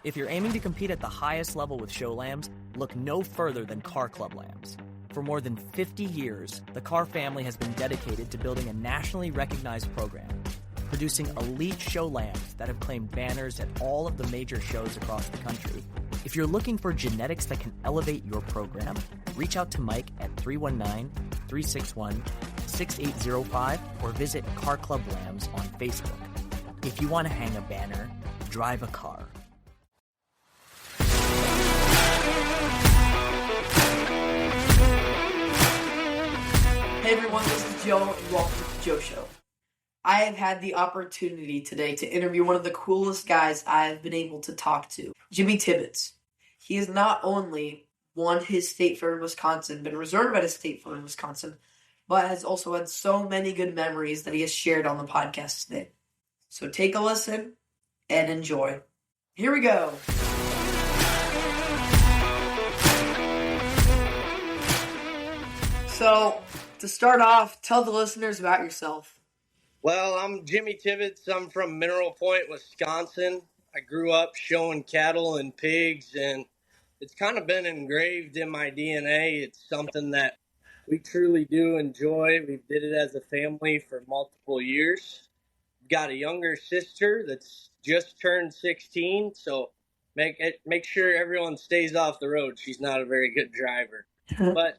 If you're aiming to compete at the highest level with show lambs, look no further than Car Club Lambs. For more than 50 years, the Carr family has been dedicated to building a nationally recognized program, producing elite show lambs that have claimed banners at all of the major shows across the country. If you're looking for genetics that can elevate your program, reach out to Mike at 319-361-6805 or visit Car Club Lambs on Facebook. If you want to hang a banner, drive a car. Hey everyone, this is Joe, and welcome to the Joe Show. I have had the opportunity today to interview one of the coolest guys I have been able to talk to, Jimmy Tibbits. He has not only won his state fair in Wisconsin, been reserved at a state fair in Wisconsin, but has also had so many good memories that he has shared on the podcast today. So take a listen and enjoy. Here we go. So, to start off, tell the listeners about yourself. Well, I'm Jimmy Tibbits. I'm from Mineral Point, Wisconsin. I grew up showing cattle and pigs, and it's kind of been engraved in my DNA. It's something that we truly do enjoy. We did it as a family for multiple years. We've got a younger sister that's just turned 16, so make sure everyone stays off the road. She's not a very good driver. But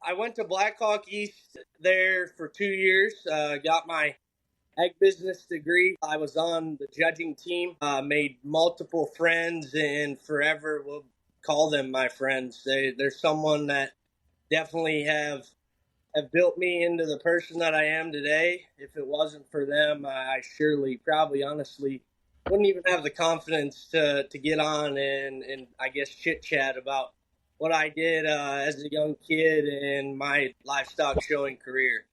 I went to Blackhawk East there for 2 years, got my ag business degree. I was on the judging team, made multiple friends, and forever will call them my friends. They're someone that definitely have built me into the person that I am today. If it wasn't for them, I surely, probably, honestly, wouldn't even have the confidence to get on and I guess chit-chat about what I did as a young kid in my livestock showing career.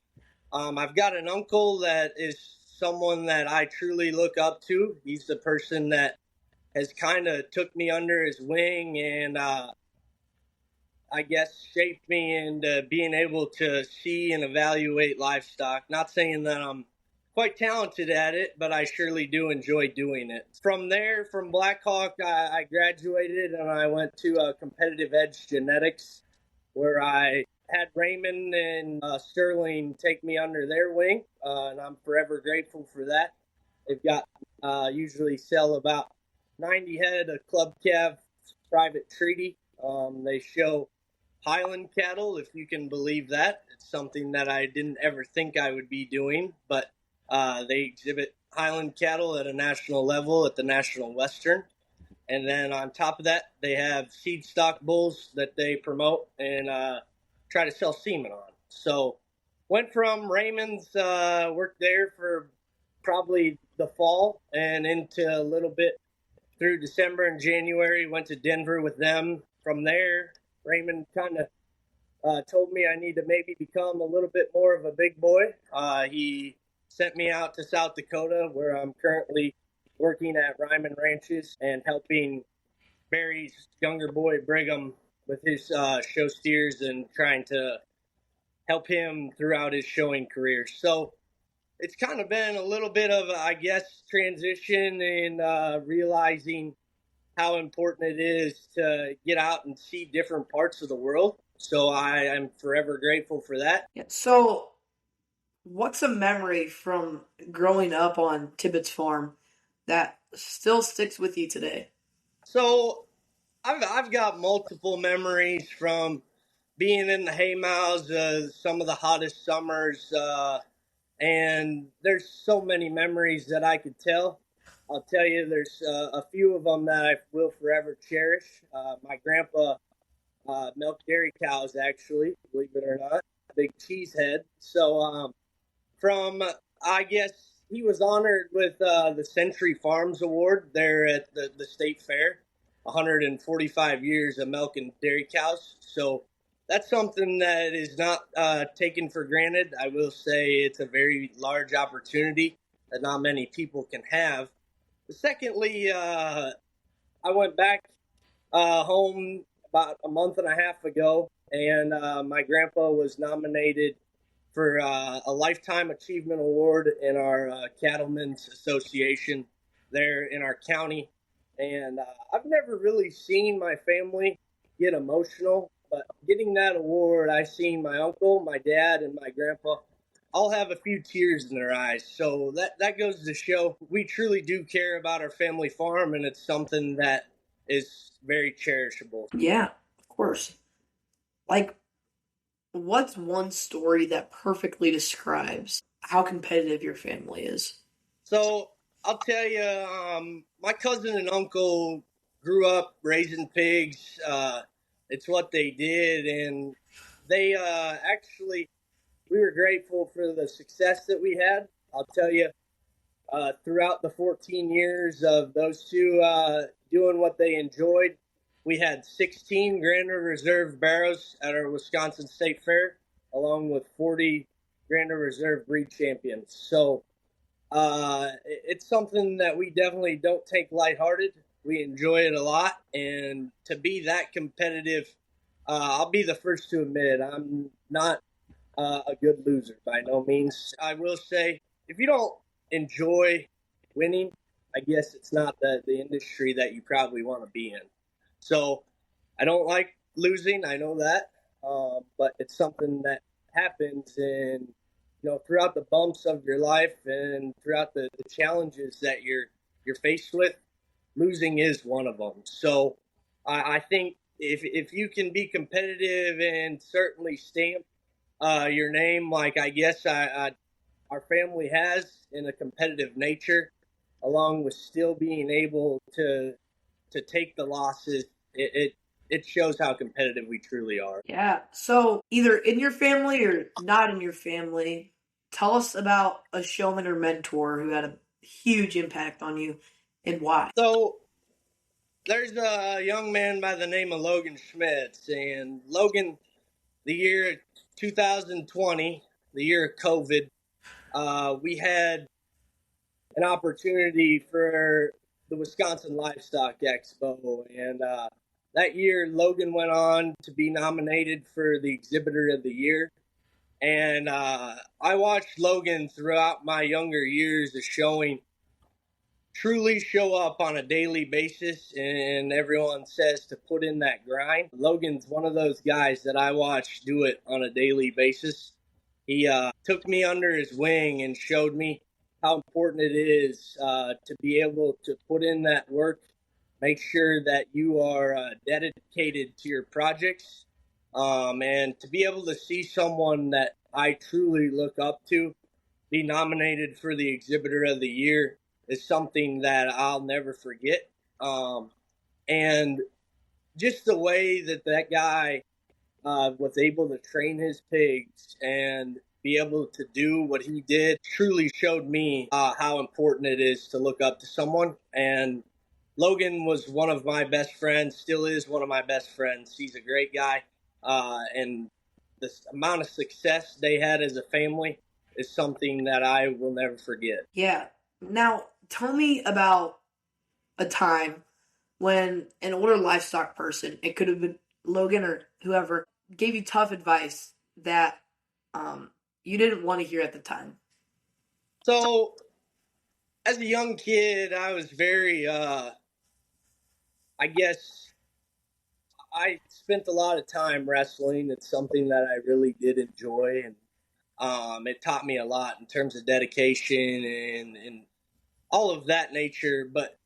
I've got an uncle that is someone that I truly look up to. He's the person that has kind of took me under his wing and I guess shaped me into being able to see and evaluate livestock. Not saying that I'm quite talented at it, but I surely do enjoy doing it. From there, from Blackhawk, I graduated and I went to Competitive Edge Genetics, where I had Raymond and Sterling take me under their wing, and I'm forever grateful for that. They've got usually sell about 90 head of club calf private treaty. They show Highland cattle, if you can believe that. It's something that I didn't ever think I would be doing, but they exhibit Highland cattle at a national level at the National Western. And then on top of that, they have seed stock bulls that they promote and try to sell semen on. So went from Raymond's, worked there for probably the fall and into a little bit through December and January, went to Denver with them. From there, Raymond kind of told me I need to maybe become a little bit more of a big boy. He sent me out to South Dakota, where I'm currently working at Ryman Ranches and helping Barry's younger boy, Brigham, with his show steers and trying to help him throughout his showing career. So it's kind of been a little bit of, I guess, transition and realizing how important it is to get out and see different parts of the world. So I am forever grateful for that. Yeah, so, what's a memory from growing up on Tibbits Farm that still sticks with you today? So I've got multiple memories from being in the haymows, some of the hottest summers, and there's so many memories that I could tell. I'll tell you, there's a few of them that I will forever cherish. My grandpa milked dairy cows, actually, believe it or not, big cheesehead. So I guess he was honored with the Century Farms Award there at the state fair, 145 years of milking dairy cows. So that's something that is not taken for granted. I will say it's a very large opportunity that not many people can have. Secondly, I went back home about a month and a half ago, and my grandpa was nominated for a Lifetime Achievement Award in our Cattlemen's Association there in our county. And I've never really seen my family get emotional, but getting that award, I seen my uncle, my dad, and my grandpa all have a few tears in their eyes. So that goes to show we truly do care about our family farm, and it's something that is very cherishable. Yeah, of course. Like, what's one story that perfectly describes how competitive your family is? So I'll tell you, my cousin and uncle grew up raising pigs. It's what they did, and they actually we were grateful for the success that we had. I'll tell you, throughout the 14 years of those two doing what they enjoyed, we had 16 Grand River Reserve Barrows at our Wisconsin State Fair, along with 40 Grand River Reserve breed champions. So it's something that we definitely don't take lighthearted. We enjoy it a lot, and to be that competitive, I'll be the first to admit I'm not a good loser by no means. I will say, if you don't enjoy winning, I guess it's not the industry that you probably want to be in. So I don't like losing. I know that, but it's something that happens, and throughout the bumps of your life and throughout the challenges that you're faced with, losing is one of them. So I think if you can be competitive and certainly stamp your name, like I guess our family has, in a competitive nature, along with still being able to take the losses, it shows how competitive we truly are. Yeah. So, either in your family or not in your family, tell us about a showman or mentor who had a huge impact on you and why. So there's a young man by the name of Logan Schmitz, and Logan, the year 2020, the year of COVID, we had an opportunity for the Wisconsin Livestock Expo, and that year Logan went on to be nominated for the Exhibitor of the Year. And I watched Logan throughout my younger years of showing truly show up on a daily basis, and everyone says to put in that grind. Logan's one of those guys that I watch do it on a daily basis. He took me under his wing and showed me how important it is to be able to put in that work, make sure that you are dedicated to your projects, and to be able to see someone that I truly look up to be nominated for the Exhibitor of the Year is something that I'll never forget. And just the way that guy was able to train his pigs and be able to do what he did truly showed me how important it is to look up to someone. And Logan was one of my best friends, still is one of my best friends. He's a great guy. And the amount of success they had as a family is something that I will never forget. Yeah. Now, tell me about a time when an older livestock person, it could have been Logan or whoever, gave you tough advice that you didn't want to hear at the time. So, as a young kid, I was very, I guess, I spent a lot of time wrestling. It's something that I really did enjoy, and it taught me a lot in terms of dedication and all of that nature. But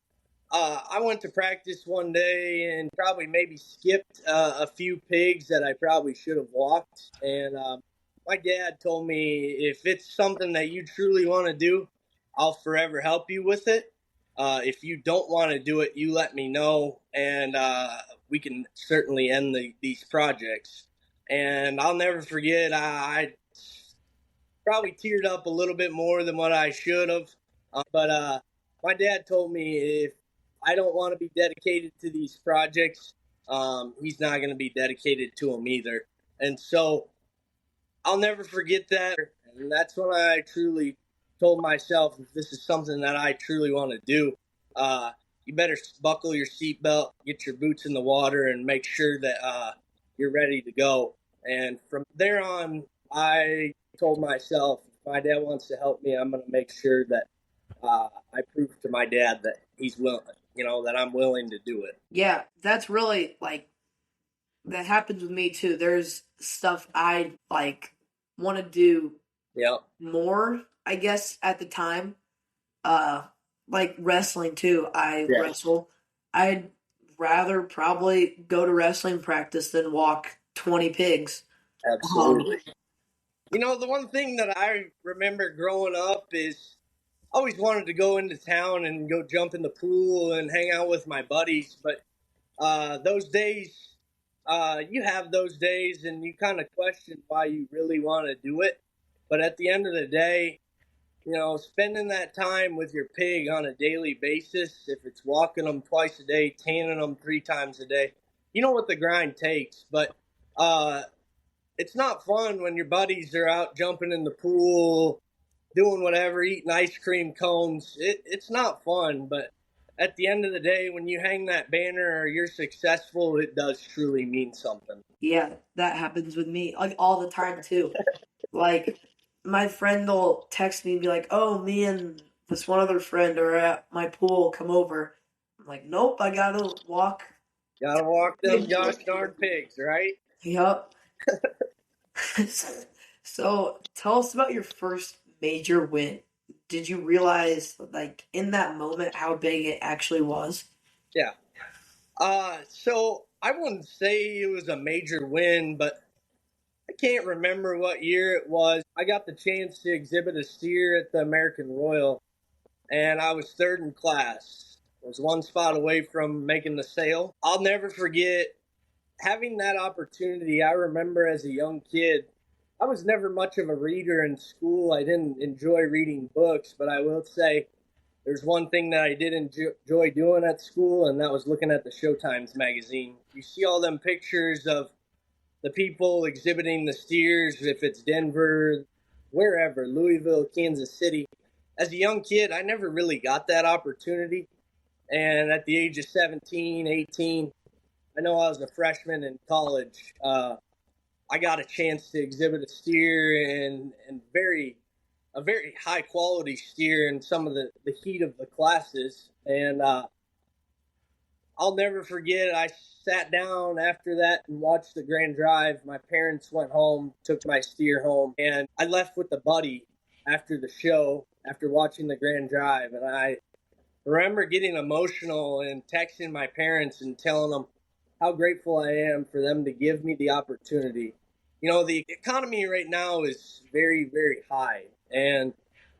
I went to practice one day and probably maybe skipped a few pigs that I probably should have walked. And my dad told me, if it's something that you truly want to do, I'll forever help you with it. If you don't want to do it, you let me know, and we can certainly end these projects. And I'll never forget, I probably teared up a little bit more than what I should have. But my dad told me, if I don't want to be dedicated to these projects, he's not going to be dedicated to them either. And so I'll never forget that. And that's when I truly told myself, if this is something that I truly want to do, you better buckle your seatbelt, get your boots in the water, and make sure that you're ready to go. And from there on, I told myself, if my dad wants to help me, I'm going to make sure that I prove to my dad that he's willing. that I'm willing to do it. Yeah, that's really that happens with me too. There's stuff I want to do Yeah. more, I guess, at the time. Like wrestling too. I Yeah. wrestle. I'd rather probably go to wrestling practice than walk 20 pigs. Absolutely. The one thing that I remember growing up is I always wanted to go into town and go jump in the pool and hang out with my buddies. But those days, you have those days and you kind of question why you really want to do it. But at the end of the day, spending that time with your pig on a daily basis, if it's walking them twice a day, tanning them 3 times a day, you know what the grind takes. But it's not fun when your buddies are out jumping in the pool, doing whatever, eating ice cream cones. It's not fun, but at the end of the day, when you hang that banner or you're successful, it does truly mean something. Yeah, that happens with me all the time too. Like my friend will text me and be like, "Oh, me and this one other friend are at my pool. Come over." I'm like, "Nope, I gotta walk." Gotta walk them gosh darn pigs, right? Yep. So tell us about your first major win. Did you realize, in that moment, how big it actually was? Yeah. So I wouldn't say it was a major win, but I can't remember what year it was. I got the chance to exhibit a steer at the American Royal, and I was third in class. I was one spot away from making the sale. I'll never forget having that opportunity. I remember as a young kid, I was never much of a reader in school. I didn't enjoy reading books, but I will say there's one thing that I did enjoy doing at school, and that was looking at the Showtimes magazine. You see all them pictures of the people exhibiting the steers, if it's Denver, wherever, Louisville, Kansas City. As a young kid, I never really got that opportunity. And at the age of 17, 18, I know I was a freshman in college. I got a chance to exhibit a steer and a very high quality steer in some of the heat of the classes. And I'll never forget, I sat down after that and watched the grand drive. My parents went home, took my steer home, and I left with a buddy after the show, after watching the grand drive. And I remember getting emotional and texting my parents and telling them how grateful I am for them to give me the opportunity. The economy right now is very, very high, and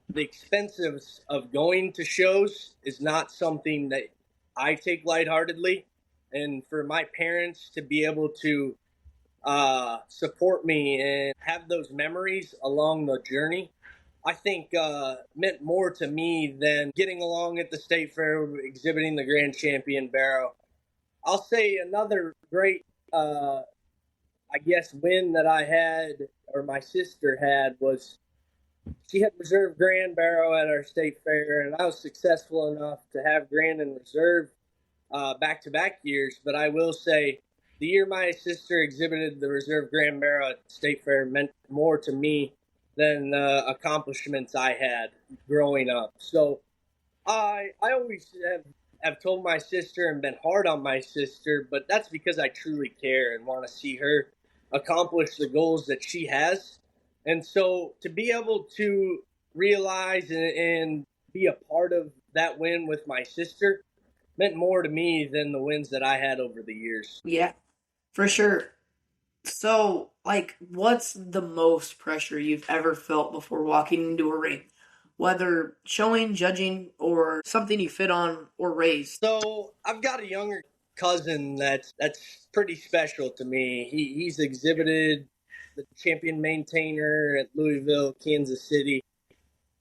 the expenses of going to shows is not something that I take lightheartedly. And for my parents to be able to support me and have those memories along the journey, I think meant more to me than getting along at the state fair exhibiting the grand champion Barrow. I'll say another great, win that I had, or my sister had, was she had reserved Grand Barrow at our state fair, and I was successful enough to have Grand and Reserve back-to-back years. But I will say the year my sister exhibited the Reserve Grand Barrow at the state fair meant more to me than the accomplishments I had growing up. So I always have told my sister and been hard on my sister, but that's because I truly care and want to see her accomplish the goals that she has. And so to be able to realize and be a part of that win with my sister meant more to me than the wins that I had over the years. Yeah, for sure. So, what's the most pressure you've ever felt before walking into a ring? Whether showing, judging, or something you fit on or raised. So I've got a younger cousin that's pretty special to me. He's exhibited the champion maintainer at Louisville, Kansas City.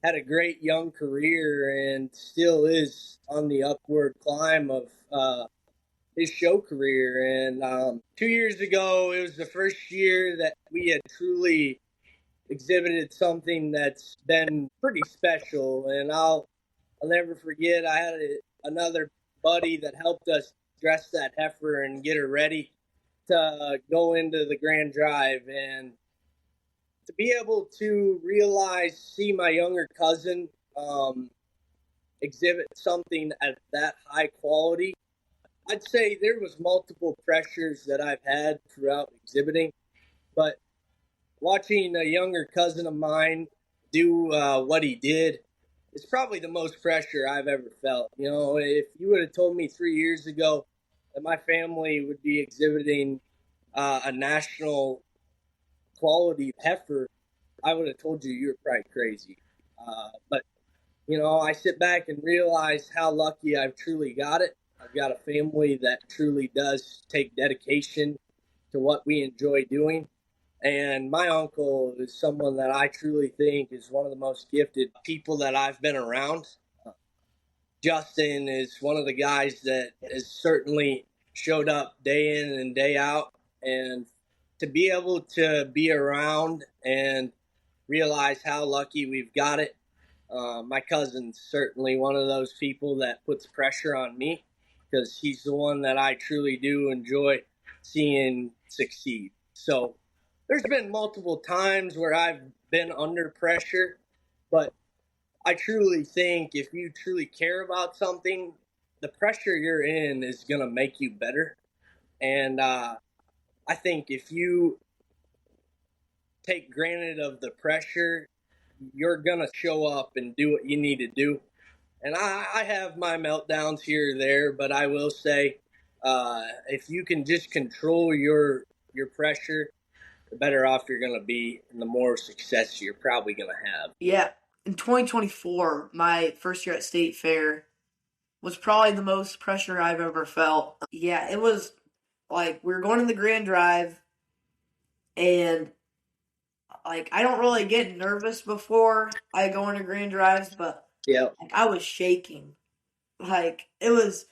Had a great young career and still is on the upward climb of his show career. And 2 years ago, it was the first year that we had truly exhibited something that's been pretty special. And I'll never forget, I had another buddy that helped us dress that heifer and get her ready to go into the grand drive. And to be able to see my younger cousin exhibit something at that high quality, I'd say there was multiple pressures that I've had throughout exhibiting, but watching a younger cousin of mine do what he did is probably the most pressure I've ever felt. You know, if you would have told me 3 years ago that my family would be exhibiting a national quality heifer, I would have told you you're probably crazy. But you know, I sit back and realize how lucky I've truly got it. I've got a family that truly does take dedication to what we enjoy doing. And my uncle is someone that I truly think is one of the most gifted people that I've been around. Justin is one of the guys that has certainly showed up day in and day out. And to be able to be around and realize how lucky we've got it, my cousin's certainly one of those people that puts pressure on me because he's the one that I truly do enjoy seeing succeed. So there's been multiple times where I've been under pressure, but I truly think if you truly care about something, the pressure you're in is going to make you better. And I think if you take granted of the pressure, you're going to show up and do what you need to do. And I have my meltdowns here or there, but I will say if you can just control your pressure, the better off you're going to be and the more success you're probably going to have. Yeah. In 2024, my first year at State Fair was probably the most pressure I've ever felt. Yeah, it was like we were going in the Grand Drive, and like I don't really get nervous before I go into Grand Drives, but Yeah. like, I was shaking. Like it was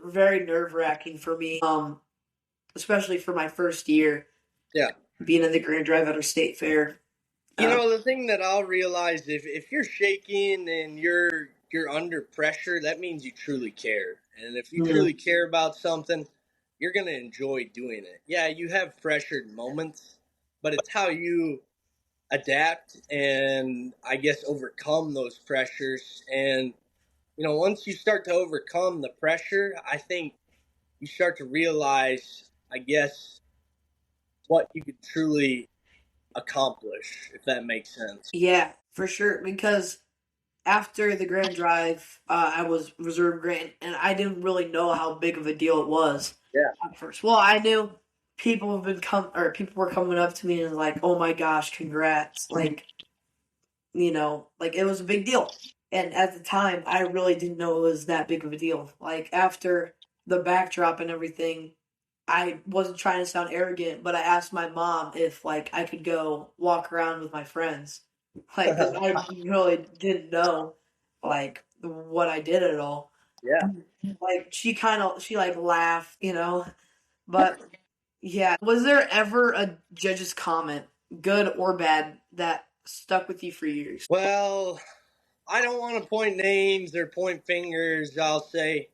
very nerve-wracking for me, especially for my first year. Yeah. Being in the Grand Drive at our State Fair. You know, the thing that I'll realize if you're shaking and you're under pressure, that means you truly care. And if you truly care about something, you're going to enjoy doing it. Yeah, you have pressured moments, but it's how you adapt and I guess overcome those pressures. And, you know, once you start to overcome the pressure, I think you start to realize, I guess, what you could truly accomplish, if that makes sense. Yeah, for sure. Because after the Grand Drive, I was reserve grant, and I didn't really know how big of a deal it was. Yeah. At first, well, I knew people were coming up to me and like, "Oh my gosh, congrats!" Like, like it was a big deal. And at the time, I really didn't know it was that big of a deal. Like after the backdrop and everything, I wasn't trying to sound arrogant, but I asked my mom if like I could go walk around with my friends, like 'cause I really didn't know like what I did at all. Yeah. Like she like laughed, but yeah. Was there ever a judge's comment, good or bad, that stuck with you for years? Well, I don't want to point names or point fingers. I'll say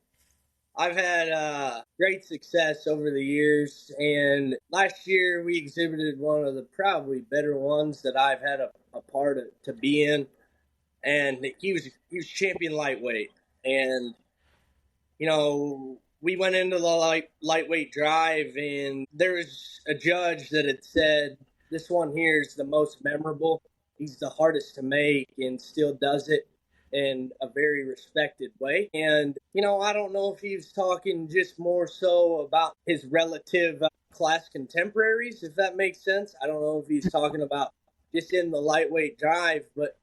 I've had great success over the years, and last year we exhibited one of the probably better ones that I've had a part of, to be in, and he was champion lightweight, and you know we went into the lightweight drive, and there was a judge that had said this one here is the most memorable. He's the hardest to make and still does it in a very respected way. And, I don't know if he's talking just more so about his relative class contemporaries, if that makes sense. I don't know if he's talking about just in the lightweight drive, but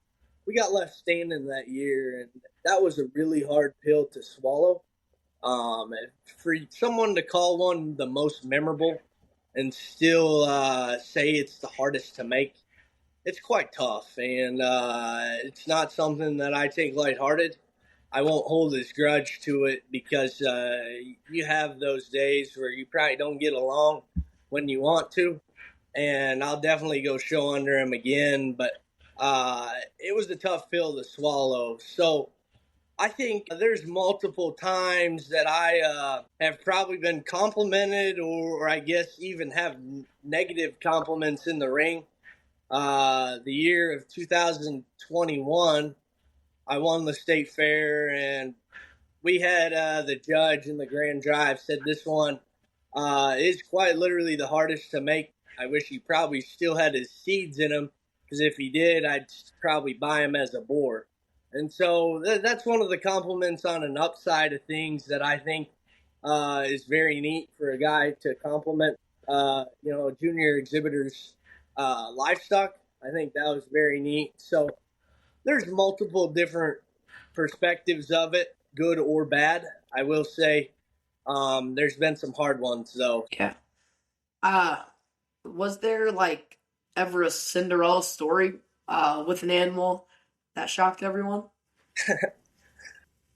we got left standing that year, and that was a really hard pill to swallow. For someone to call one the most memorable and still say it's the hardest to make, it's quite tough, and it's not something that I take lighthearted. I won't hold this grudge to it because you have those days where you probably don't get along when you want to, and I'll definitely go show under him again, but it was a tough pill to swallow. So I think there's multiple times that I have probably been complimented or I guess even have negative compliments in the ring. The year of 2021, I won the state fair, and we had the judge in the grand drive said this one is quite literally the hardest to make. I wish he probably still had his seeds in him, because if he did, I'd probably buy him as a boar. And so that's one of the compliments on an upside of things that I think is very neat for a guy to compliment, junior exhibitors' livestock. I think that was very neat. So there's multiple different perspectives of it, good or bad. I will say there's been some hard ones, though. Yeah. Was there like ever a Cinderella story with an animal that shocked everyone?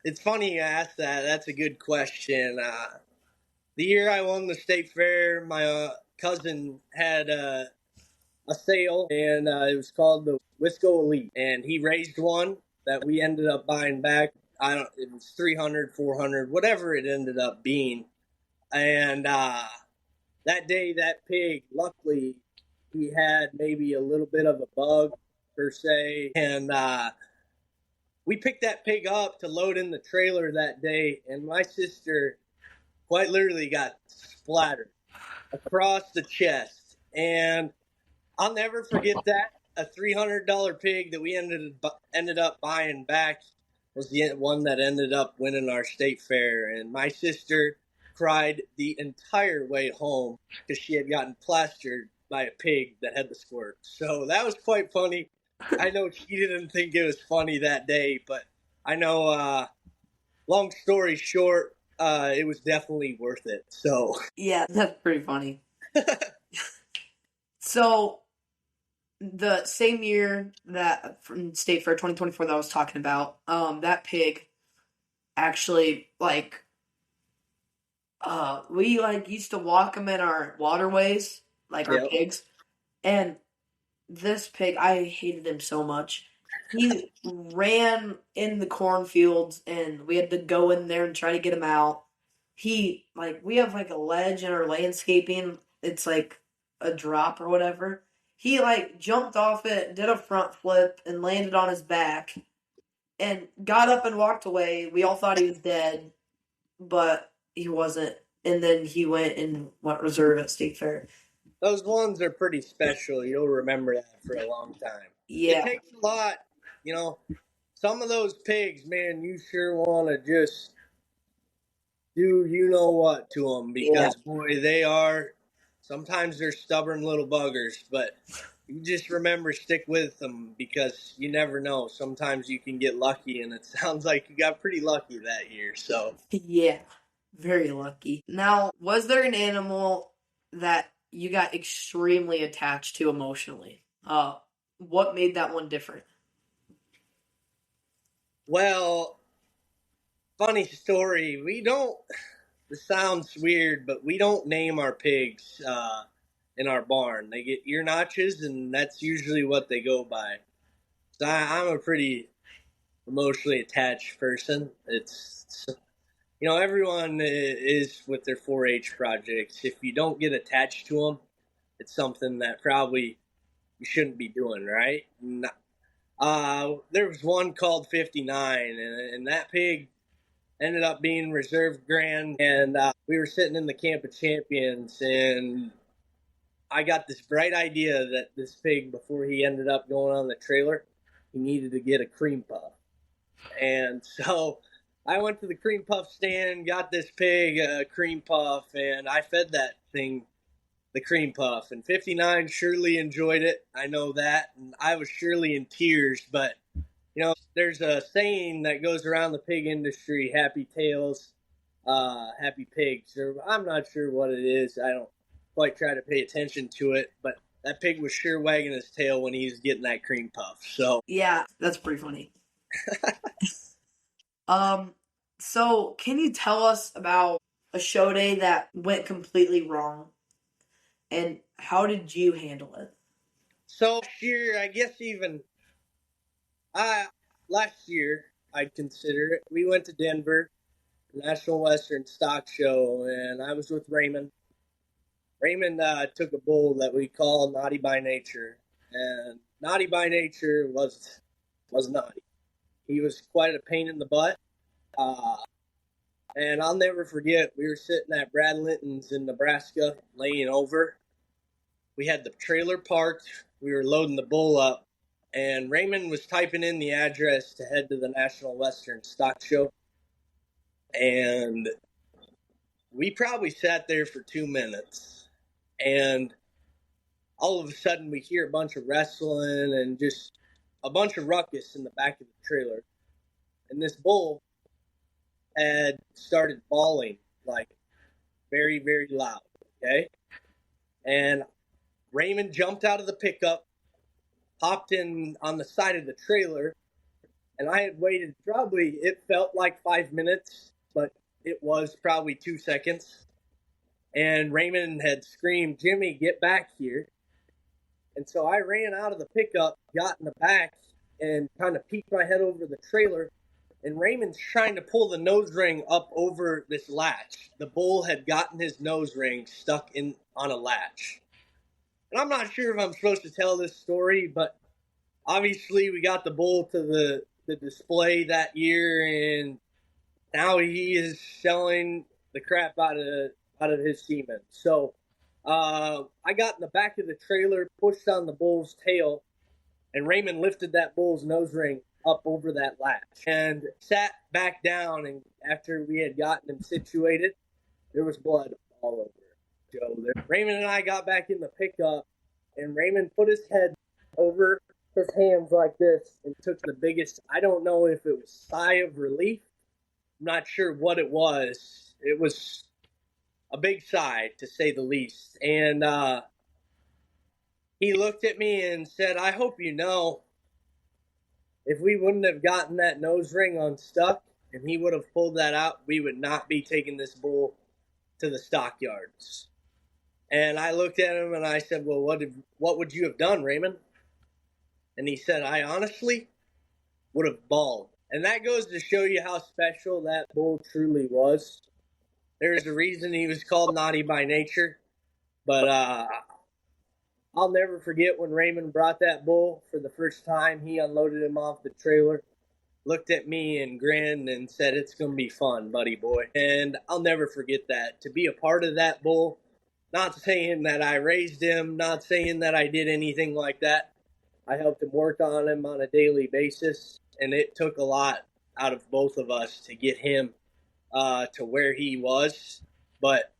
It's funny you asked that. That's a good question. The year I won the state fair, my cousin had a sale, and it was called the Wisco Elite, and he raised one that we ended up buying back. It was 300, 400, whatever it ended up being. And that day, that pig, luckily, he had maybe a little bit of a bug per se, and we picked that pig up to load in the trailer that day, and my sister quite literally got splattered across the chest. And I'll never forget that. A $300 pig that we ended up buying back was the one that ended up winning our state fair. And my sister cried the entire way home because she had gotten plastered by a pig that had the squirt. So that was quite funny. I know she didn't think it was funny that day, but I know, long story short, it was definitely worth it. So yeah, that's pretty funny. So the same year that from State Fair 2024 that I was talking about, that pig actually we used to walk them in our waterways, like our pigs, and this pig, I hated him so much. He ran in the cornfields, and we had to go in there and try to get him out. We have a ledge in our landscaping. It's like a drop or whatever. He jumped off it, did a front flip, and landed on his back, and got up and walked away. We all thought he was dead, but he wasn't. And then he went and went reserve at State Fair. Those ones are pretty special. You'll remember that for a long time. Yeah. It takes a lot. Some of those pigs, man, you sure want to just do you-know-what to them because, boy, sometimes they're stubborn little buggers, but you just remember, stick with them because you never know. Sometimes you can get lucky, and it sounds like you got pretty lucky that year. So yeah, very lucky. Now, was there an animal that you got extremely attached to emotionally? What made that one different? Well, funny story. This sounds weird, but we don't name our pigs in our barn. They get ear notches, and that's usually what they go by. So I'm a pretty emotionally attached person. It's everyone is with their 4-H projects. If you don't get attached to them, it's something that probably you shouldn't be doing, right? There was one called 59, and that pig ended up being reserve grand, and we were sitting in the Camp of Champions, and I got this bright idea that this pig, before he ended up going on the trailer, he needed to get a cream puff. And so I went to the cream puff stand, got this pig a cream puff, and I fed that thing the cream puff. And 59 surely enjoyed it. I know that. And I was surely in tears. But, there's a saying that goes around the pig industry, happy tails, happy pigs. Or I'm not sure what it is. I don't quite try to pay attention to it. But that pig was sure wagging his tail when he was getting that cream puff. So yeah, that's pretty funny. So can you tell us about a show day that went completely wrong? And how did you handle it? So last year, I'd consider it. We went to Denver, National Western Stock Show, and I was with Raymond. Raymond took a bull that we call Naughty by Nature, and Naughty by Nature was naughty. He was quite a pain in the butt. And I'll never forget, we were sitting at Brad Linton's in Nebraska, laying over. We had the trailer parked. We were loading the bull up. And Raymond was typing in the address to head to the National Western Stock Show. And we probably sat there for 2 minutes. And all of a sudden, we hear a bunch of wrestling and just a bunch of ruckus in the back of the trailer. And this bull had started bawling, like, very, very loud, okay? And Raymond jumped out of the pickup, hopped in on the side of the trailer, and I had waited probably, it felt like 5 minutes, but it was probably 2 seconds. And Raymond had screamed, "Jimmy, get back here." And so I ran out of the pickup, got in the back, and kind of peeked my head over the trailer. And Raymond's trying to pull the nose ring up over this latch. The bull had gotten his nose ring stuck in on a latch. And I'm not sure if I'm supposed to tell this story, but obviously we got the bull to the display that year, and now he is selling the crap out of his semen. So I got in the back of the trailer, pushed on the bull's tail, and Raymond lifted that bull's nose ring up over that latch and sat back down. And after we had gotten him situated, there was blood all over Joe there. Raymond and I got back in the pickup, and Raymond put his head over his hands like this and took the biggest, I don't know if it was sigh of relief. I'm not sure what it was. It was a big sigh, to say the least. And he looked at me and said, "I hope you know, if we wouldn't have gotten that nose ring unstuck and he would have pulled that out, we would not be taking this bull to the stockyards." And I looked at him and I said, "Well, what would you have done, Raymond?" And he said, "I honestly would have bawled." And that goes to show you how special that bull truly was. There's a reason he was called Naughty by Nature. But I'll never forget when Raymond brought that bull for the first time. He unloaded him off the trailer, looked at me and grinned and said, "It's going to be fun, buddy boy." And I'll never forget that. To be a part of that bull, not saying that I raised him, not saying that I did anything like that. I helped him work on him on a daily basis, and it took a lot out of both of us to get him to where he was. But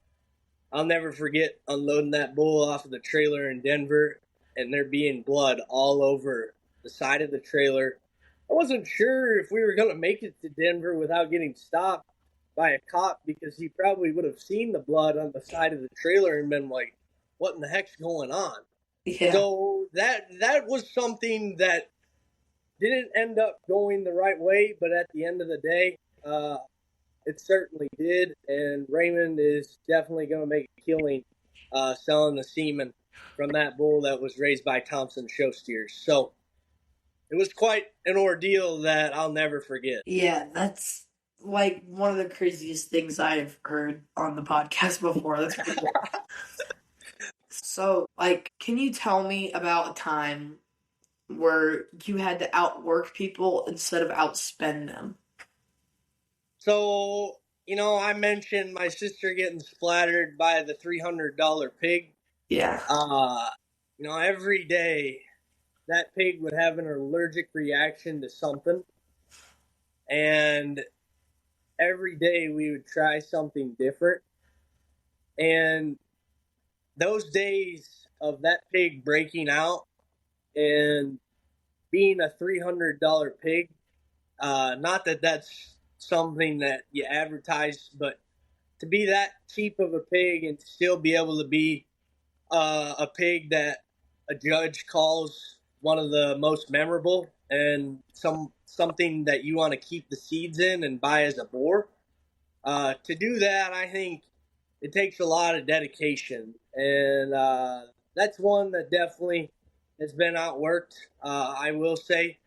I'll never forget unloading that bull off of the trailer in Denver and there being blood all over the side of the trailer. I wasn't sure if we were going to make it to Denver without getting stopped by a cop, because he probably would have seen the blood on the side of the trailer and been like, "What in the heck's going on?" Yeah. So that was something that didn't end up going the right way, but at the end of the day, it certainly did. And Raymond is definitely going to make a killing selling the semen from that bull that was raised by Thompson show steers. So it was quite an ordeal that I'll never forget. Yeah, that's like one of the craziest things I've heard on the podcast before. That's pretty cool. So, like, can you tell me about a time where you had to outwork people instead of outspend them? So, I mentioned my sister getting splattered by the $300 pig. Yeah. Every day that pig would have an allergic reaction to something. And every day we would try something different. And those days of that pig breaking out and being a $300 pig, not that that's something that you advertise, but to be that cheap of a pig and still be able to be a pig that a judge calls one of the most memorable and something that you want to keep the seeds in and buy as a boar, to do that, I think it takes a lot of dedication, and that's one that definitely has been outworked. I will say,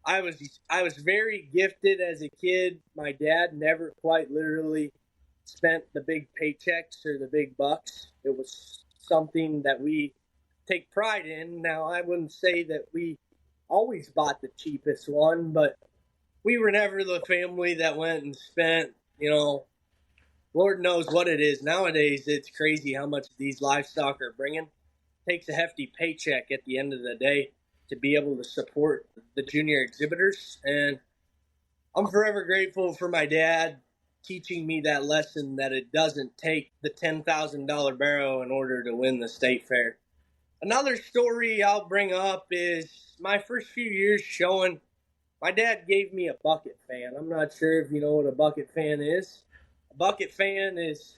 I was very gifted as a kid. My dad never quite literally spent the big paychecks or the big bucks. It was something that we take pride in. Now, I wouldn't say that we always bought the cheapest one, but we were never the family that went and spent, Lord knows what it is. Nowadays, it's crazy how much these livestock are bringing. Takes a hefty paycheck at the end of the day to be able to support the junior exhibitors. And I'm forever grateful for my dad teaching me that lesson that it doesn't take the $10,000 Barrow in order to win the state fair. Another story I'll bring up is my first few years showing. My dad gave me a bucket fan. I'm not sure if you know what a bucket fan is. A bucket fan is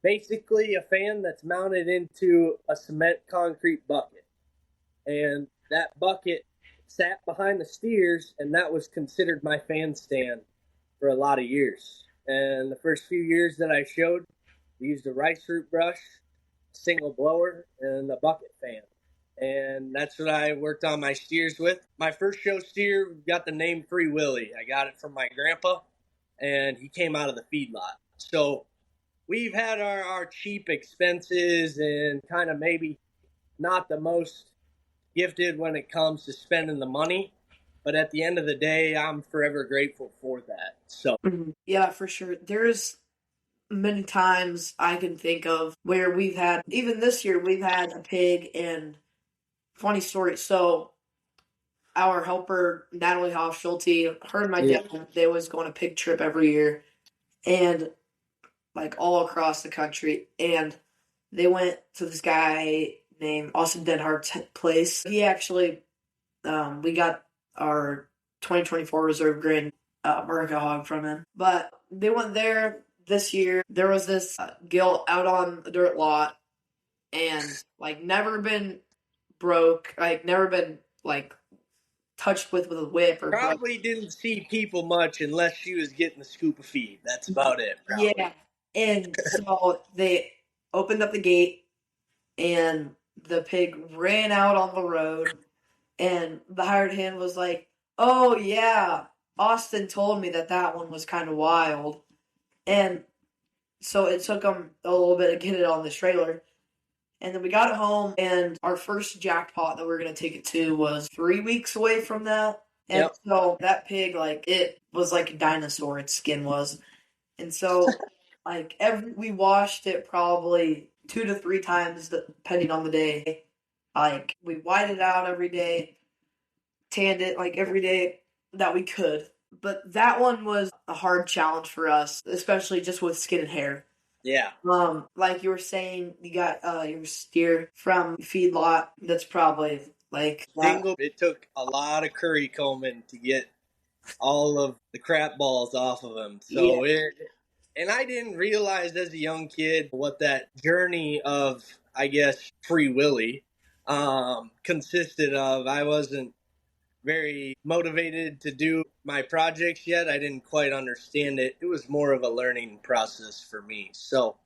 basically a fan that's mounted into a cement concrete bucket. And that bucket sat behind the steers, and that was considered my fan stand for a lot of years. And the first few years that I showed, we used a rice root brush, single blower, and a bucket fan. And that's what I worked on my steers with. My first show steer got the name Free Willy. I got it from my grandpa, and he came out of the feedlot. So we've had our cheap expenses and kind of maybe not the most gifted when it comes to spending the money. But at the end of the day, I'm forever grateful for that. So Yeah, for sure. There's many times I can think of where we've had, even this year, we've had a pig. And funny story. So our helper, Natalie Hoff Schulte, her and my dad, they always go on a pig trip every year. And like all across the country. And they went to this guy named Austin Denhart's place. He actually, we got our 2024 Reserve Grand America hog from him. But they went there this year. There was this gilt out on the dirt lot, and like never been broke, like never been like touched with a whip or probably didn't see people much unless she was getting a scoop of feed. That's about it. Probably. Yeah. And so they opened up the gate, and the pig ran out on the road, and the hired hand was like, "Oh yeah, Austin told me that one was kind of wild." And so it took them a little bit to get it on the trailer. And then we got it home, and our first jackpot that we were going to take it to was 3 weeks away from that. And so that pig, like, it was like a dinosaur, its skin was. And so, like, we washed it probably 2 to 3 times, depending on the day. Like, we whited it out every day, tanned it, like, every day that we could. But that one was a hard challenge for us, especially just with skin and hair. Yeah. Like you were saying, you got your steer from feedlot. That's probably like Single. It took a lot of curry combing to get all of the crap balls off of them. So and I didn't realize as a young kid what that journey of, I guess, Free Willy consisted of. I wasn't very motivated to do my projects yet. I didn't quite understand it. It was more of a learning process for me. So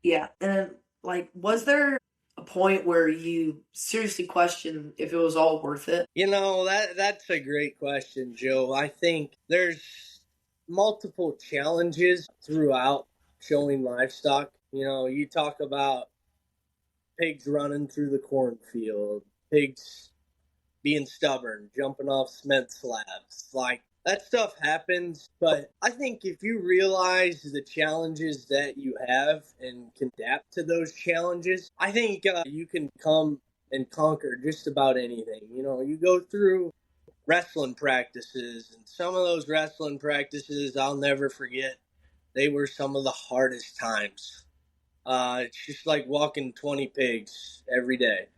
yeah. And like, was there a point where you seriously questioned if it was all worth it? That's a great question, Joe. I think there's multiple challenges throughout showing livestock. You talk about pigs running through the cornfield, pigs being stubborn, jumping off cement slabs. Like, that stuff happens, but I think if you realize the challenges that you have and can adapt to those challenges, I think you can come and conquer just about anything. You go through wrestling practices, and some of those wrestling practices I'll never forget. They were some of the hardest times. It's just like walking 20 pigs every day.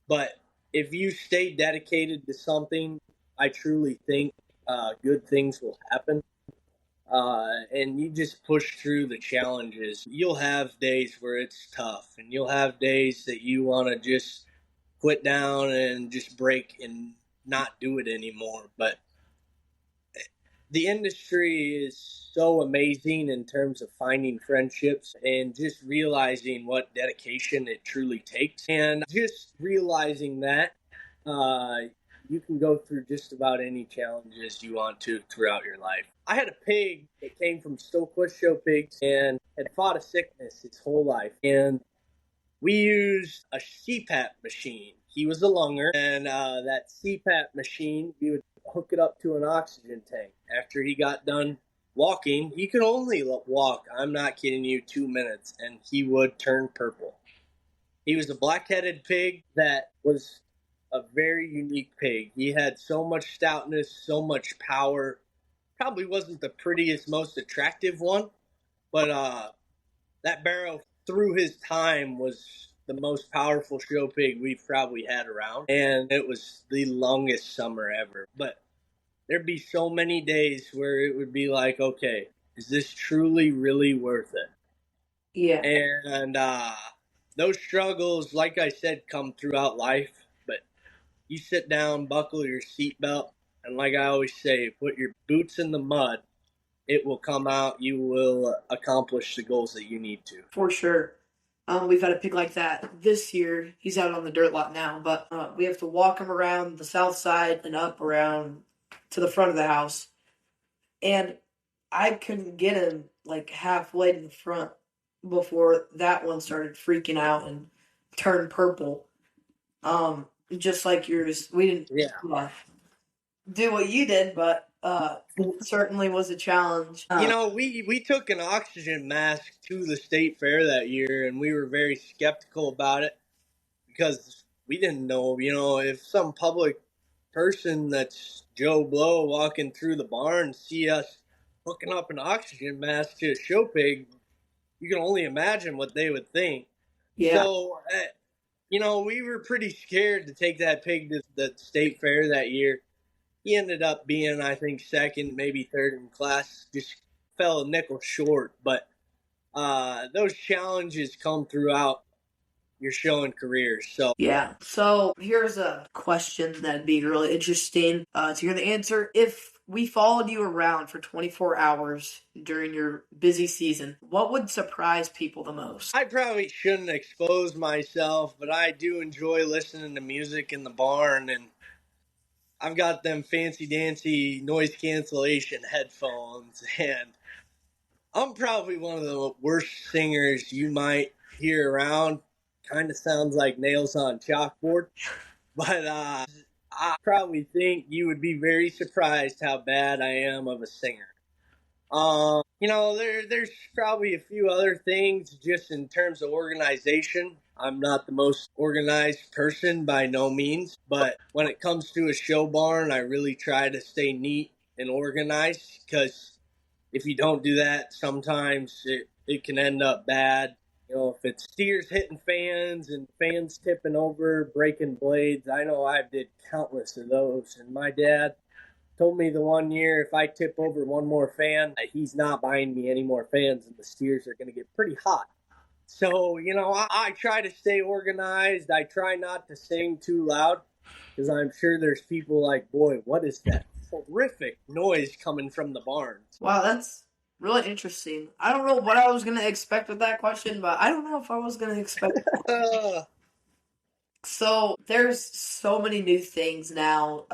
But if you stay dedicated to something, I truly think good things will happen. And you just push through the challenges. You'll have days where it's tough, and you'll have days that you want to just quit down and just break and not do it anymore. But the industry is so amazing in terms of finding friendships and just realizing what dedication it truly takes. And just realizing that you can go through just about any challenges you want to throughout your life. I had a pig that came from Stoquist Show Pigs and had fought a sickness its whole life. And we used a CPAP machine. He was a lunger, and that CPAP machine, we would hook it up to an oxygen tank. After he got done walking, he could only walk, I'm not kidding you, 2 minutes, and he would turn purple. He was a black-headed pig that was a very unique pig. He had so much stoutness, so much power. Probably wasn't the prettiest, most attractive one, but that Barrow, through his time, was the most powerful show pig we've probably had around, and it was the longest summer ever. But there'd be so many days where it would be like, okay, is this truly, really worth it? Yeah. And those struggles, like I said, come throughout life. But you sit down, buckle your seatbelt, and like I always say, put your boots in the mud. It will come out. You will accomplish the goals that you need to. For sure. We've had a pig like that this year. He's out on the dirt lot now, but we have to walk him around the south side and up around to the front of the house. And I couldn't get him like halfway to the front before that one started freaking out and turned purple. Just like yours. We didn't do what you did, but it certainly was a challenge. We took an oxygen mask to the state fair that year, and we were very skeptical about it because we didn't know, if some public person that's Joe Blow walking through the barn see us hooking up an oxygen mask to a show pig, you can only imagine what they would think. Yeah. So, we were pretty scared to take that pig to the state fair that year. He ended up being, I think, second, maybe third in class. Just fell a nickel short. But those challenges come throughout your showing career. So yeah. So here's a question that'd be really interesting to hear the answer. If we followed you around for 24 hours during your busy season, what would surprise people the most? I probably shouldn't expose myself, but I do enjoy listening to music in the barn, and I've got them fancy-dancy noise cancellation headphones, and I'm probably one of the worst singers you might hear around. Kind of sounds like nails on chalkboard, but I probably think you would be very surprised how bad I am of a singer. There's probably a few other things just in terms of organization. I'm not the most organized person by no means, but when it comes to a show barn, I really try to stay neat and organized, because if you don't do that, sometimes it can end up bad. If it's steers hitting fans and fans tipping over, breaking blades, I know I've did countless of those. And my dad told me the one year, if I tip over one more fan, he's not buying me any more fans, and the steers are going to get pretty hot. So, I try to stay organized. I try not to sing too loud, because I'm sure there's people like, boy, what is that horrific noise coming from the barns? Wow, that's really interesting. I don't know what I was going to expect with that question, but I don't know if I was going to expect that. So there's so many new things now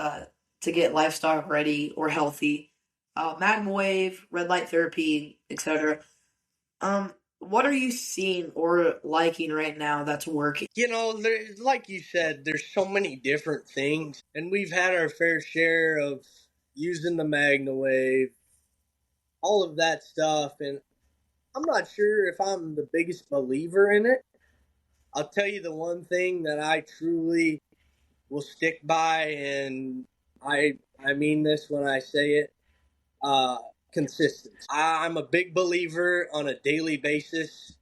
to get livestock ready or healthy. Magma wave, red light therapy, etc. What are you seeing or liking right now that's working? Like you said, there's so many different things, and we've had our fair share of using the Magna wave, all of that stuff, and I'm not sure if I'm the biggest believer in it. I'll tell you the one thing that I truly will stick by, and I mean this when I say it, consistency. I'm a big believer on a daily basis.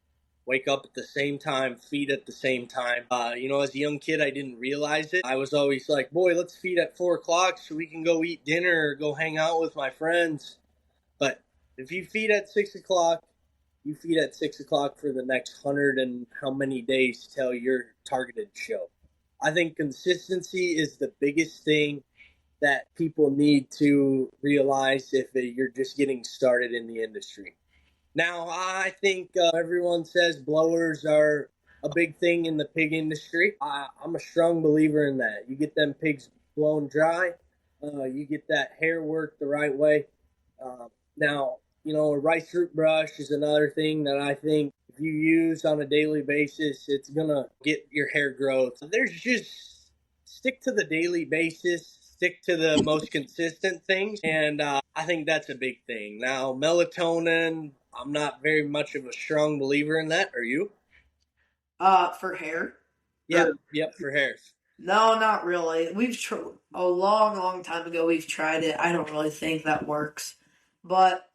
Wake up at the same time, feed at the same time. As a young kid, I didn't realize it. I was always like, boy, let's feed at 4 o'clock so we can go eat dinner or go hang out with my friends. But if you feed at 6 o'clock, you feed at 6 o'clock for the next 100 and how many days till your targeted show. I think consistency is the biggest thing that people need to realize if you're just getting started in the industry. Now, I think everyone says blowers are a big thing in the pig industry. I'm a strong believer in that. You get them pigs blown dry, you get that hair worked the right way. Now, a rice root brush is another thing that I think if you use on a daily basis, it's going to get your hair growth. There's just stick to the daily basis, stick to the most consistent things, and I think that's a big thing. Now, melatonin, I'm not very much of a strong believer in that. Are you? For hair? Yep, for hair. No, not really. We've tried a long, long time ago. We've tried it. I don't really think that works. But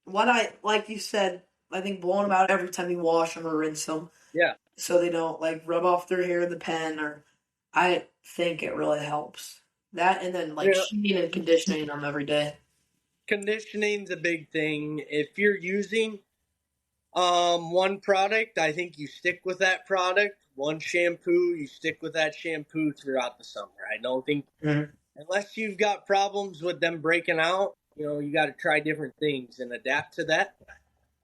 what like you said, I think blowing them out every time you wash them or rinse them, Yeah. so they don't like rub off their hair in the pen. Or I think it really helps. That and then like Yeah. sheeting and conditioning them every day. Conditioning's a big thing. If you're using one product, I think you stick with that product. One shampoo, you stick with that shampoo throughout the summer. I don't think unless you've got problems with them breaking out, you got to try different things and adapt to that.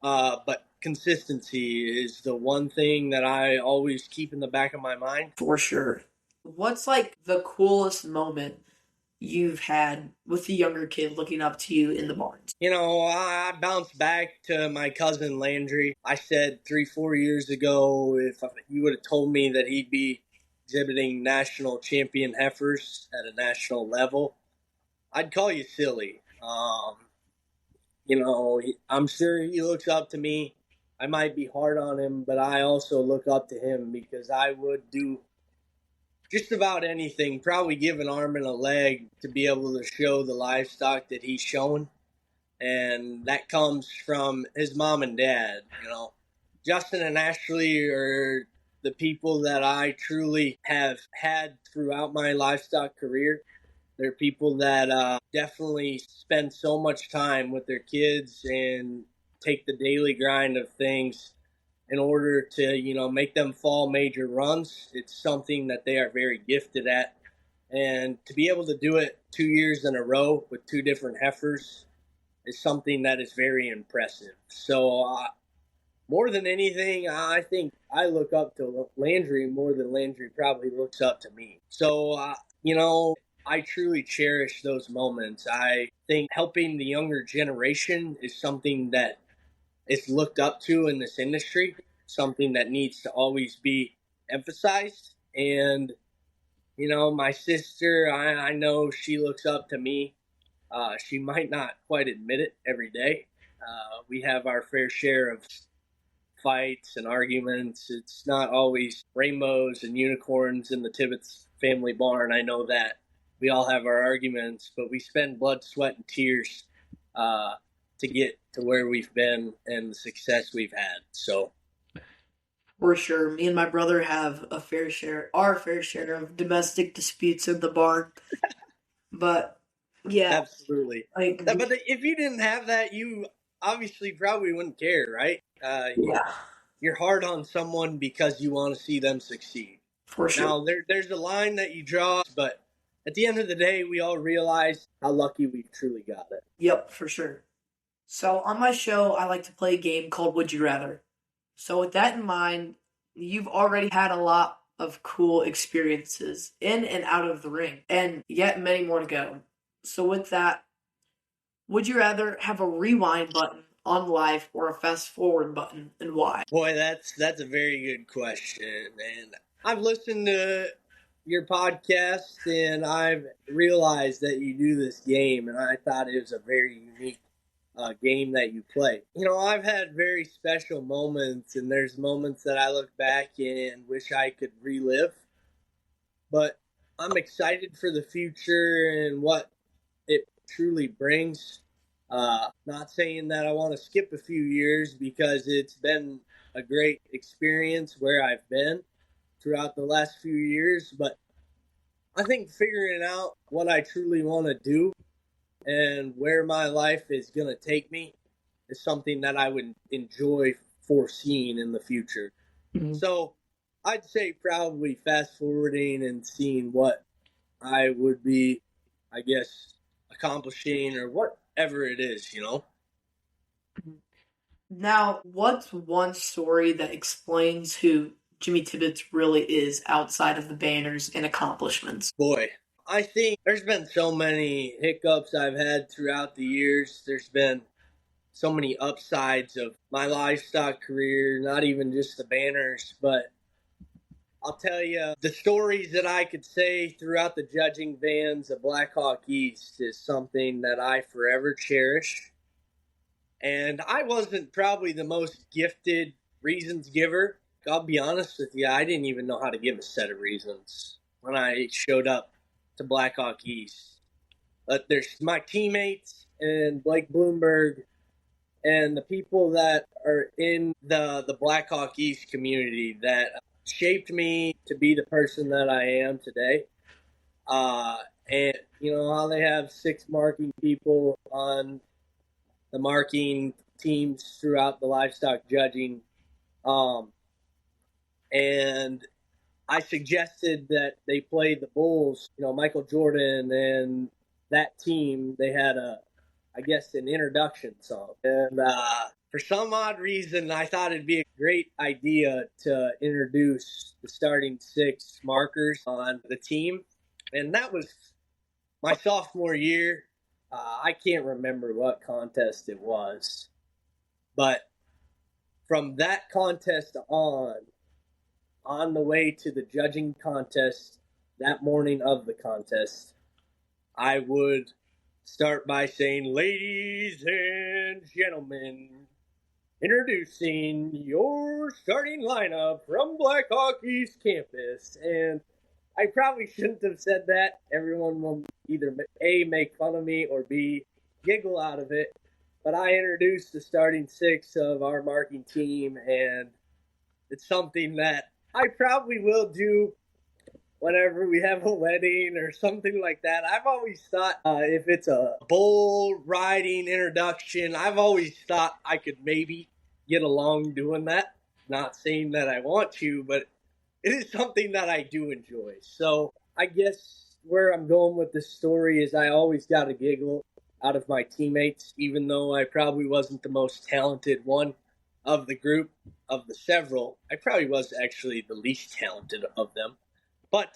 But consistency is the one thing that I always keep in the back of my mind. For sure. What's like the coolest moment you've had with the younger kid looking up to you in the barns? I bounced back to my cousin Landry. I said 3-4 years ago, if you would have told me that he'd be exhibiting national champion heifers at a national level, I'd call you silly. I'm sure he looks up to me. I might be hard on him, but I also look up to him because I would do just about anything, probably give an arm and a leg to be able to show the livestock that he's showing. And that comes from his mom and dad. Justin and Ashley are the people that I truly have had throughout my livestock career. They're people that definitely spend so much time with their kids and take the daily grind of things in order to, make them fall major runs. It's something that they are very gifted at. And to be able to do it 2 years in a row with 2 different heifers is something that is very impressive. So more than anything, I think I look up to Landry more than Landry probably looks up to me. So, I truly cherish those moments. I think helping the younger generation is something that is looked up to in this industry, something that needs to always be emphasized. And, my sister, I know she looks up to me. She might not quite admit it every day. We have our fair share of fights and arguments. It's not always rainbows and unicorns in the Tibbits family barn. I know that. We all have our arguments, but we spend blood, sweat, and tears to get to where we've been and the success we've had. So, For sure, me and my brother have our fair share of domestic disputes in the barn. But yeah, absolutely. like But if you didn't have that, you obviously probably wouldn't care, right? yeah, You're hard on someone because you want to see them succeed. for sure. Now, there's a line that you draw, but at the end of the day, we all realize how lucky we've truly got it. Yep, for sure. So on my show, I like to play a game called Would You Rather. So with that in mind, you've already had a lot of cool experiences in and out of the ring, and yet many more to go. So with that, would you rather have a rewind button on life or a fast forward button, and why? Boy, that's a very good question. And I've listened to your podcast and I've realized that you do this game, and I thought it was a very unique game that you play. I've had very special moments, and there's moments that I look back and wish I could relive. But I'm excited for the future and what it truly brings. Not saying that I want to skip a few years because it's been a great experience where I've been throughout the last few years, but I think figuring out what I truly want to do and where my life is going to take me is something that I would enjoy foreseeing in the future. Mhm. So I'd say probably fast forwarding and seeing what I would be, I guess, accomplishing or whatever it is. Now, what's one story that explains who Jimmy Tibbits really is outside of the banners and accomplishments? Boy, I think there's been so many hiccups I've had throughout the years. There's been so many upsides of my livestock career, not even just the banners, but I'll tell you the stories that I could say throughout the judging vans of Blackhawk East is something that I forever cherish. And I wasn't probably the most gifted reasons giver. I'll be honest with you, I didn't even know how to give a set of reasons when I showed up to Blackhawk East. But there's my teammates and Blake Bloomberg and the people that are in the Blackhawk East community that shaped me to be the person that I am today. And you know how they have 6 marking people on the marking teams throughout the livestock judging. And I suggested that they play the Bulls, you know, Michael Jordan and that team. They had an introduction song. And for some odd reason, I thought it'd be a great idea to introduce the starting 6 markers on the team. And that was my sophomore year. I can't remember what contest it was. But from that contest on the way to the judging contest, that morning of the contest, I would start by saying, "Ladies and gentlemen, introducing your starting lineup from Blackhawk East campus." And I probably shouldn't have said that. Everyone will either A, make fun of me, or B, giggle out of it. But I introduced the starting 6 of our marking team, and it's something that I probably will do whenever we have a wedding or something like that. I've always thought if it's a bull riding introduction, I've always thought I could maybe get along doing that. Not saying that I want to, but it is something that I do enjoy. So I guess where I'm going with this story is I always got a giggle out of my teammates, even though I probably wasn't the most talented one of the group, of the several. I probably was actually the least talented of them. But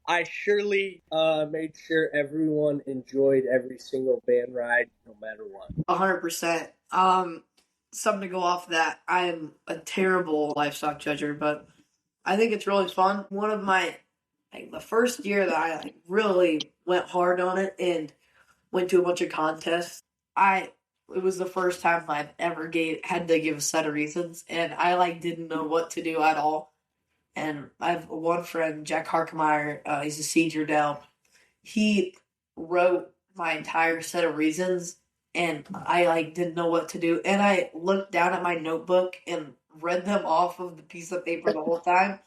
I surely made sure everyone enjoyed every single van ride, no matter what. 100%. Something to go off that. I am a terrible livestock judger, but I think it's really fun. One of my, the first year that I really went hard on it and went to a bunch of contests, it was the first time I've ever had to give a set of reasons, and I didn't know what to do at all. And I have one friend, Jack Harkemeyer, he's a senior now. He wrote my entire set of reasons, and I didn't know what to do. And I looked down at my notebook and read them off of the piece of paper the whole time.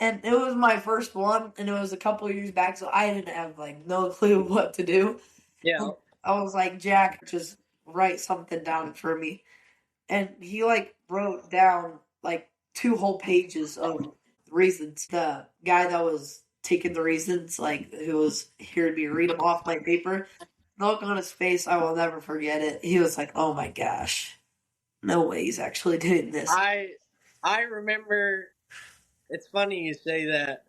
And it was my first one, and it was a couple of years back, so I didn't have no clue what to do. Yeah. I was like, "Jack, just write something down for me." And he wrote down 2 whole pages of reasons. The guy that was taking the reasons, who was hearing me read them off my paper, the look on his face, I will never forget it. He was like, "Oh my gosh, no way he's actually doing this." I remember, it's funny you say that.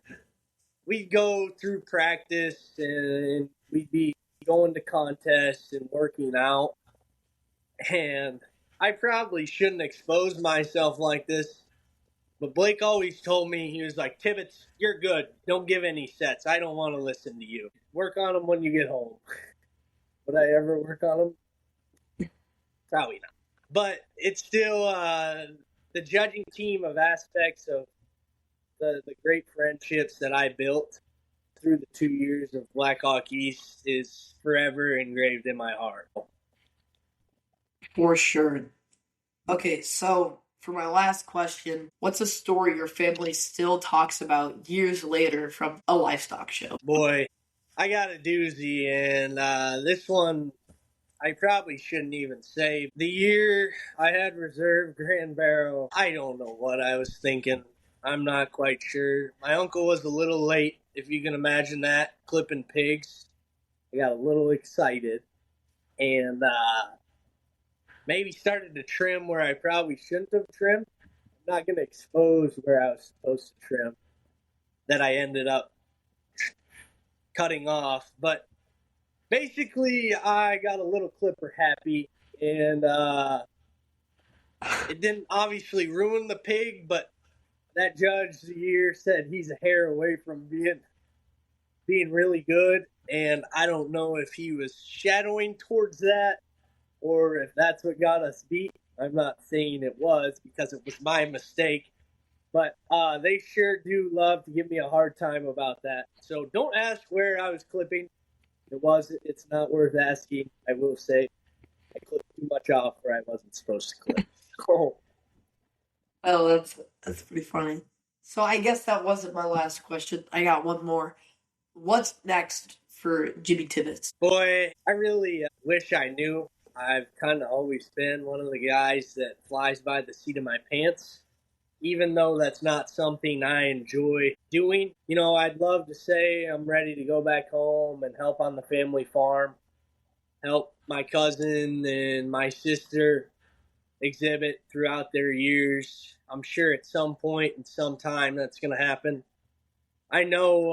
We'd go through practice and we'd be going to contests and working out. And I probably shouldn't expose myself like this, but Blake always told me, he was like, "Tibbits, you're good. Don't give any sets. I don't want to listen to you. Work on them when you get home." Would I ever work on them? Probably not. But it's still the judging team of aspects of the great friendships that I built through the 2 years of Blackhawk East is forever engraved in my heart. For sure. Okay, so for my last question, what's a story your family still talks about years later from a livestock show? Boy, I got a doozy, and this one I probably shouldn't even say. The year I had reserved Grand Barrow, I don't know what I was thinking. I'm not quite sure. My uncle was a little late, if you can imagine that, clipping pigs. I got a little excited, and maybe started to trim where I probably shouldn't have trimmed. I'm not going to expose where I was supposed to trim that I ended up cutting off. But basically, I got a little clipper happy, and it didn't obviously ruin the pig, but that judge of the year said he's a hair away from being really good, and I don't know if he was shadowing towards that or if that's what got us beat. I'm not saying it was, because it was my mistake, but they sure do love to give me a hard time about that. So don't ask where I was clipping. It's not worth asking. I will say I clipped too much off where I wasn't supposed to clip. Oh. Oh, that's pretty funny. So I guess that wasn't my last question. I got one more. What's next for Jimmy Tibbits? Boy, I really wish I knew. I've kind of always been one of the guys that flies by the seat of my pants, even though that's not something I enjoy doing. You know, I'd love to say I'm ready to go back home and help on the family farm, help my cousin and my sister exhibit throughout their years. I'm sure at some point in some time that's going to happen. I know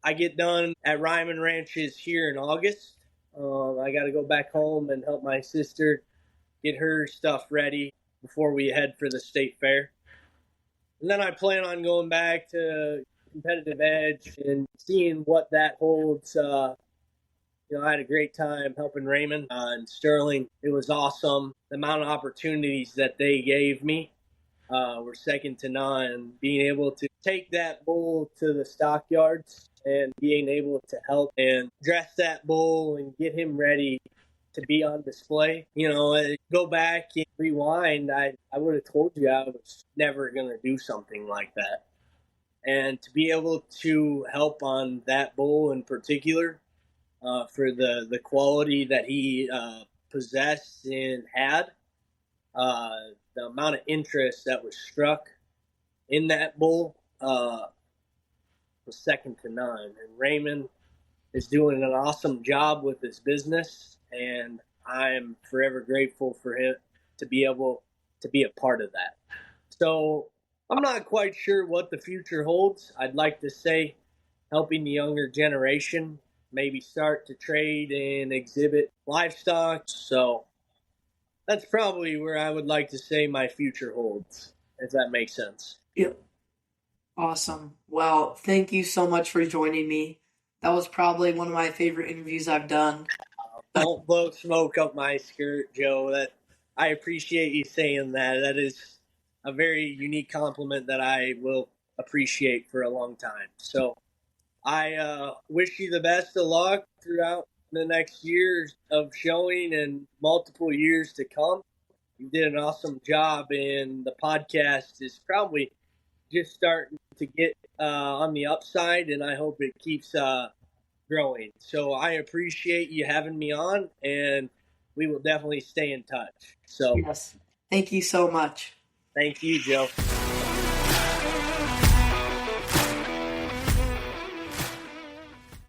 I get done at Ryman Ranches here in August. I got to go back home and help my sister get her stuff ready before we head for the state fair. And then I plan on going back to Competitive Edge and seeing what that holds. I had a great time helping Raymond and Sterling. It was awesome. The amount of opportunities that they gave me were second to none. Being able to take that bull to the stockyards and being able to help and dress that bull and get him ready to be on display. Go back and rewind. I would have told you I was never going to do something like that. And to be able to help on that bull in particular, for the quality that he possessed and had, the amount of interest that was struck in that bull was second to none. And Raymond is doing an awesome job with his business, and I'm forever grateful for him to be able to be a part of that. So I'm not quite sure what the future holds. I'd like to say helping the younger generation maybe start to trade and exhibit livestock. So that's probably where I would like to say my future holds, if that makes sense. Yep. Awesome. Well, thank you so much for joining me. That was probably one of my favorite interviews I've done. Don't blow smoke up my skirt, Joe. I appreciate you saying that. That is a very unique compliment that I will appreciate for a long time. So I wish you the best of luck throughout the next years of showing and multiple years to come. You did an awesome job, and the podcast is probably just starting to get on the upside, and I hope it keeps growing. So I appreciate you having me on, and we will definitely stay in touch. So yes, thank you so much. Thank you, Joe.